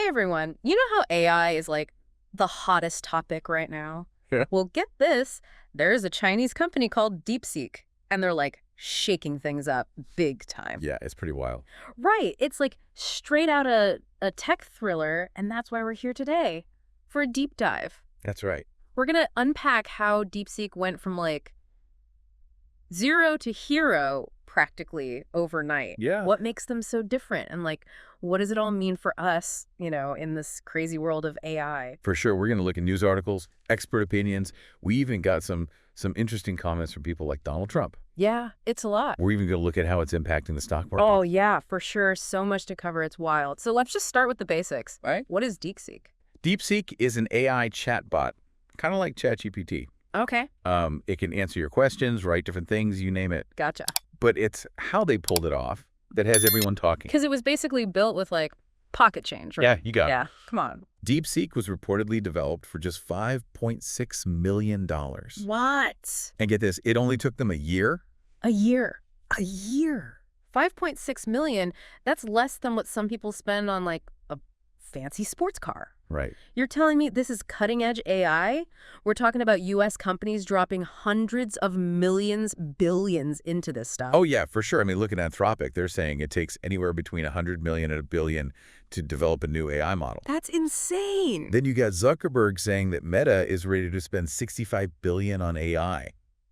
Hey everyone, you know how AI is like the hottest topic right now? Yeah. Well, get this. There's a Chinese company called Deepseek, and they're like shaking things up big time. Yeah, it's pretty wild. Right. It's like straight out a tech thriller, and that's why we're here today for a deep dive. That's right. We're going to unpack how Deepseek went from like zero to hero practically overnight. Yeah. What makes them so different? And like, what does it all mean for us, in this crazy world of AI? For sure. We're going to look at news articles, expert opinions. We even got some interesting comments from people like Donald Trump. Yeah, it's a lot. We're even going to look at how it's impacting the stock market. Oh, yeah, for sure. So much to cover. It's wild. So let's just start with the basics. Right. What is Deepseek? Deepseek is an AI chatbot, kind of like ChatGPT. Okay. It can answer your questions, write different things, you name it. Gotcha. But it's how they pulled it off that has everyone talking. Because it was basically built with like pocket change, right? Yeah, you got it. Yeah, come on. Deepseek was reportedly developed for just $5.6 million. What? And get this, it only took them a year. A year. A year. 5.6 million, that's less than what some people spend on like a fancy sports car. Right. You're telling me this is cutting-edge AI? We're talking about U.S. companies dropping hundreds of millions, billions into this stuff. Oh, yeah, for sure. I mean, look at Anthropic. They're saying it takes anywhere between 100 million and a billion to develop a new AI model. That's insane. Then you got Zuckerberg saying that Meta is ready to spend 65 billion on AI.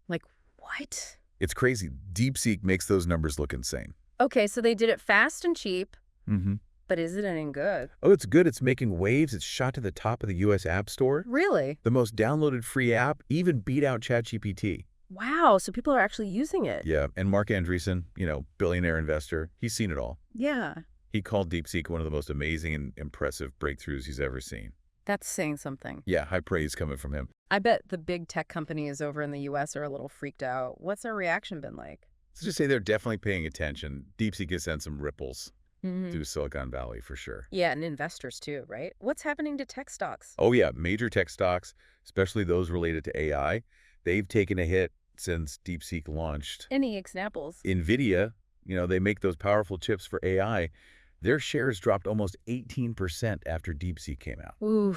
Like, what? It's crazy. Deepseek makes those numbers look insane. Okay, so they did it fast and cheap, Mm-hmm. but is it any good? Oh, it's good. It's making waves. It's shot to the top of the U.S. App Store. Really? The most downloaded free app even beat out ChatGPT. Wow, so people are actually using it. Yeah, and Mark Andreessen, billionaire investor, he's seen it all. Yeah, He called Deepseek one of the most amazing and impressive breakthroughs he's ever seen. that's saying something. Yeah, high praise coming from him. I bet the big tech companies over in the U.S. are a little freaked out. What's their reaction been like? Let's just say they're definitely paying attention. Deepseek has sent some ripples Mm-hmm. through Silicon Valley for sure. Yeah, and investors too, right? What's happening to tech stocks? Oh yeah, major tech stocks, especially those related to AI, they've taken a hit since Deepseek launched. Any examples? NVIDIA, they make those powerful chips for AI. Their shares dropped almost 18% after Deepseek came out. Ooh,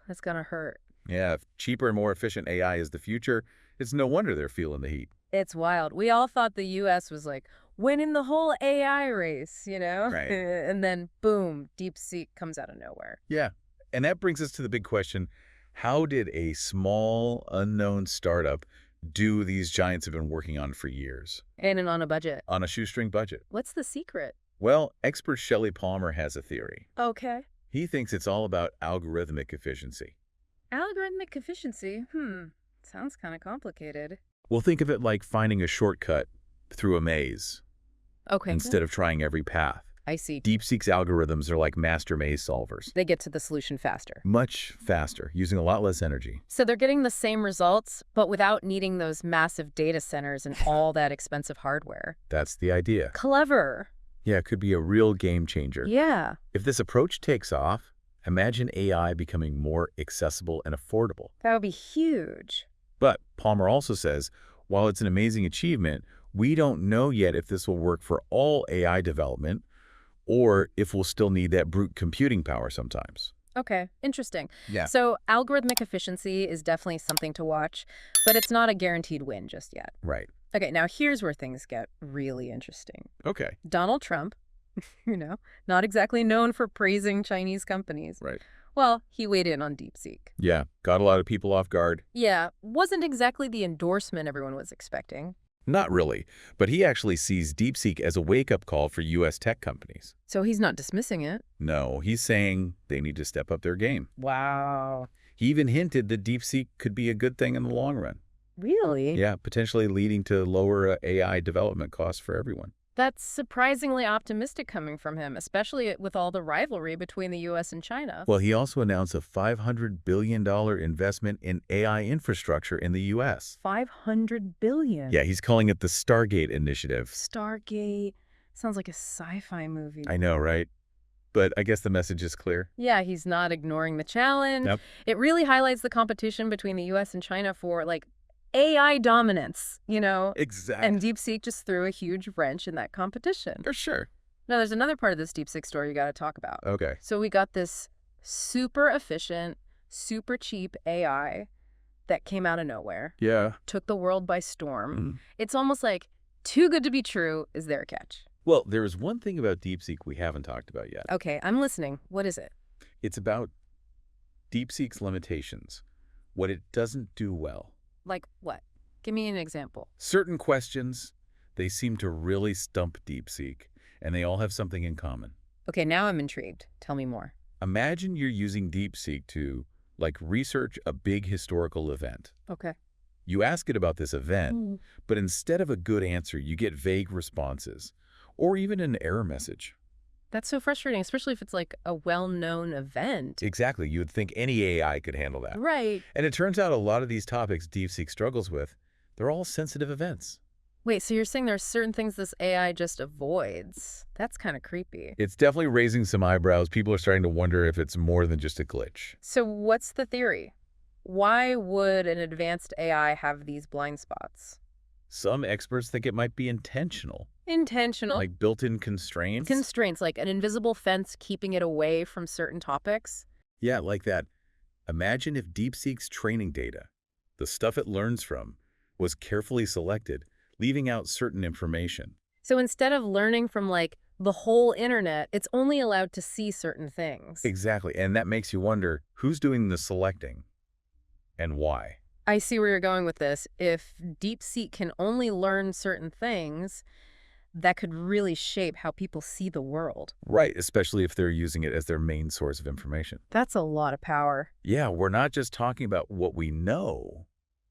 that's gonna hurt. Yeah, if cheaper and more efficient AI is the future, it's no wonder they're feeling the heat. It's wild. We all thought the U.S. was like winning the whole AI race, Right. And then boom, DeepSeek comes out of nowhere. Yeah, and that brings us to the big question. How did a small, unknown startup do these giants have been working on for years? And on a budget. On a shoestring budget? What's the secret? Well, expert Shelley Palmer has a theory. Okay. He thinks it's all about algorithmic efficiency. Algorithmic efficiency? Sounds kind of complicated. Well, think of it like finding a shortcut through a maze Okay. instead of trying every path. I see. Deepseek's algorithms are like master maze solvers. They get to the solution faster. Much faster, using a lot less energy. So they're getting the same results, but without needing those massive data centers and all that expensive hardware. That's the idea. Clever. Yeah, it could be a real game changer. Yeah. If this approach takes off, imagine AI becoming more accessible and affordable. That would be huge. But Palmer also says, while it's an amazing achievement, we don't know yet if this will work for all AI development or if we'll still need that brute computing power sometimes. Okay, interesting. Yeah. So algorithmic efficiency is definitely something to watch, but it's not a guaranteed win just yet. Right. Okay, now here's where things get really interesting. Okay. Donald Trump, not exactly known for praising Chinese companies. Right. Well, he weighed in on DeepSeek. Yeah. Got a lot of people off guard. Yeah, wasn't exactly the endorsement everyone was expecting. Not really. But he actually sees DeepSeek as a wake-up call for U.S. tech companies. So he's not dismissing it. No, he's saying they need to step up their game. Wow. He even hinted that DeepSeek could be a good thing in the long run. Really? Yeah, potentially leading to lower AI development costs for everyone. That's surprisingly optimistic coming from him, especially with all the rivalry between the U.S. and China. Well, he also announced a $500 billion investment in AI infrastructure in the U.S. $500 billion. Yeah, he's calling it the Stargate Initiative. Stargate. Sounds like a sci-fi movie. I know, right? But I guess the message is clear. Yeah, he's not ignoring the challenge. Yep. It really highlights the competition between the U.S. and China for, AI dominance, Exactly. And DeepSeek just threw a huge wrench in that competition. For sure. Now, there's another part of this DeepSeek story you got to talk about. Okay. So we got this Super efficient, super cheap AI that came out of nowhere, Yeah. took the world by storm. It's almost like too good to be true is their catch. Well, there is one thing about Deepseek we haven't talked about yet. Okay, I'm listening. What is it? It's about Deepseek's limitations, what it doesn't do well. Like what? Give me an example. Certain questions, they seem to really stump Deepseek, and they all have something in common. Okay, now I'm intrigued. Tell me more. Imagine you're using Deepseek to, like, research a big historical event. Okay. You ask it about this event, but instead of a good answer, you get vague responses, or even an error message. That's so frustrating, especially if it's like a well-known event. Exactly. You would think any AI could handle that. Right. And it turns out a lot of these topics Deepseek struggles with, they're all sensitive events. Wait, so you're saying there's certain things this AI just avoids? That's kind of creepy. It's definitely raising some eyebrows. People are starting to wonder if it's more than just a glitch. So what's the theory? Why would an advanced AI have these blind spots? Some experts think it might be intentional, Intentional. like built-in constraints. Constraints, like an invisible fence keeping it away from certain topics. Yeah, like that. Imagine if Deepseek's training data, the stuff it learns from, was carefully selected, leaving out certain information. So instead of learning from like the whole internet, it's only allowed to see certain things. Exactly, and that makes you wonder, who's doing the selecting and why? I see where you're going with this. If Deepseek can only learn certain things, that could really shape how people see the world. Right, especially if they're using it as their main source of information. That's a lot of power. Yeah, we're not just talking about what we know,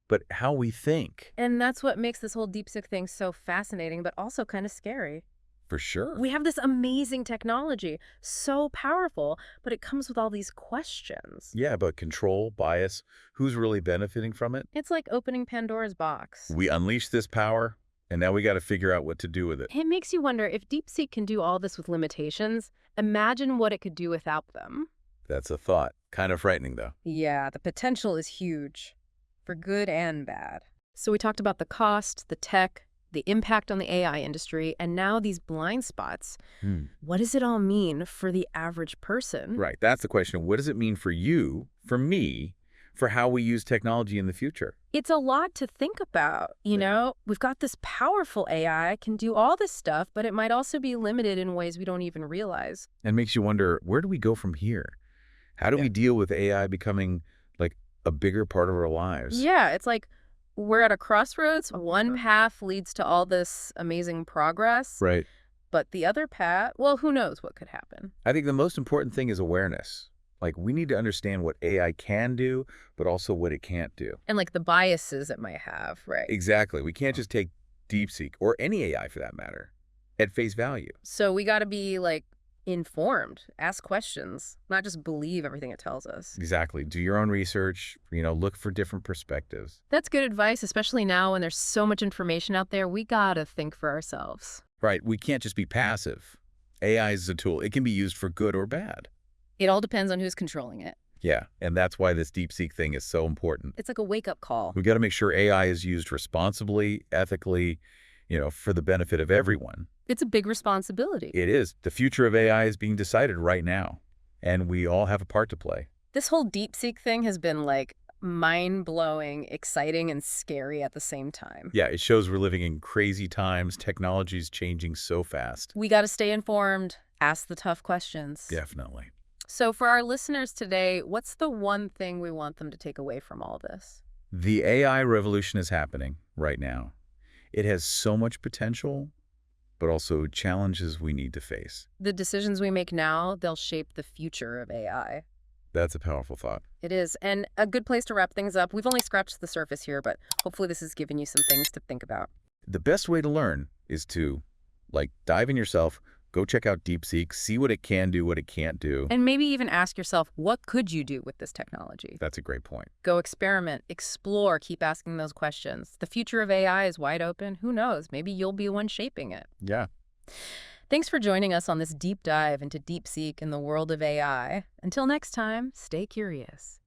but how we think. And that's what makes this whole Deepseek thing so fascinating, but also kind of scary. For sure. We have this amazing technology, so powerful, but it comes with all these questions. Yeah, but control, bias, who's really benefiting from it? It's like opening Pandora's box. We unleash this power, and now we got to figure out what to do with it. It makes you wonder, if Deepseek can do all this with limitations, imagine what it could do without them. That's a thought. Kind of frightening, though. Yeah, the potential is huge, for good and bad. So we talked about the cost, the tech, the impact on the AI industry, and now these blind spots. What does it all mean for the average person? Right, that's the question. What does it mean for you, for me, for how we use technology in the future? It's a lot to think about, you know? We've got this powerful AI, can do all this stuff, but it might also be limited in ways we don't even realize. And makes you wonder, where do we go from here? How do we deal with AI becoming, like, a bigger part of our lives? Yeah, it's like we're at a crossroads. One path leads to all this amazing progress. Right. But the other path, well, who knows what could happen? I think the most important thing is awareness. Like, we need to understand what AI can do, but also what it can't do. And like the biases it might have, right? Exactly. We can't just take Deepseek, or any AI for that matter, at face value. So we got to be like informed, ask questions, not just believe everything it tells us. Exactly. Do your own research, look for different perspectives. That's good advice, especially now when there's so much information out there. We got to think for ourselves. Right. We can't just be passive. AI is a tool. It can be used for good or bad. It all depends on who's controlling it. Yeah, and that's why this Deepseek thing is so important. It's like a wake-up call. We've got to make sure AI is used responsibly, ethically, for the benefit of everyone. It's a big responsibility. It is. The future of AI is being decided right now, and we all have a part to play. This whole Deepseek thing has been like mind-blowing, exciting, and scary at the same time. Yeah, it shows we're living in crazy times. Technology's changing so fast. We got to stay informed, ask the tough questions. Definitely. So for our listeners today, what's the one thing we want them to take away from all this? The AI revolution is happening right now. It has so much potential, but also challenges we need to face. The decisions we make now, they'll shape the future of AI. That's a powerful thought. It is. And a good place to wrap things up. We've only scratched the surface here, but hopefully this has given you some things to think about. The best way to learn is to, dive in yourself, go check out Deepseek, see what it can do, what it can't do. And maybe even ask yourself, what could you do with this technology? That's a great point. Go experiment, explore, keep asking those questions. The future of AI is wide open. Who knows? Maybe you'll be one shaping it. Yeah. Thanks for joining us on this deep dive into Deepseek and the world of AI. Until next time, stay curious.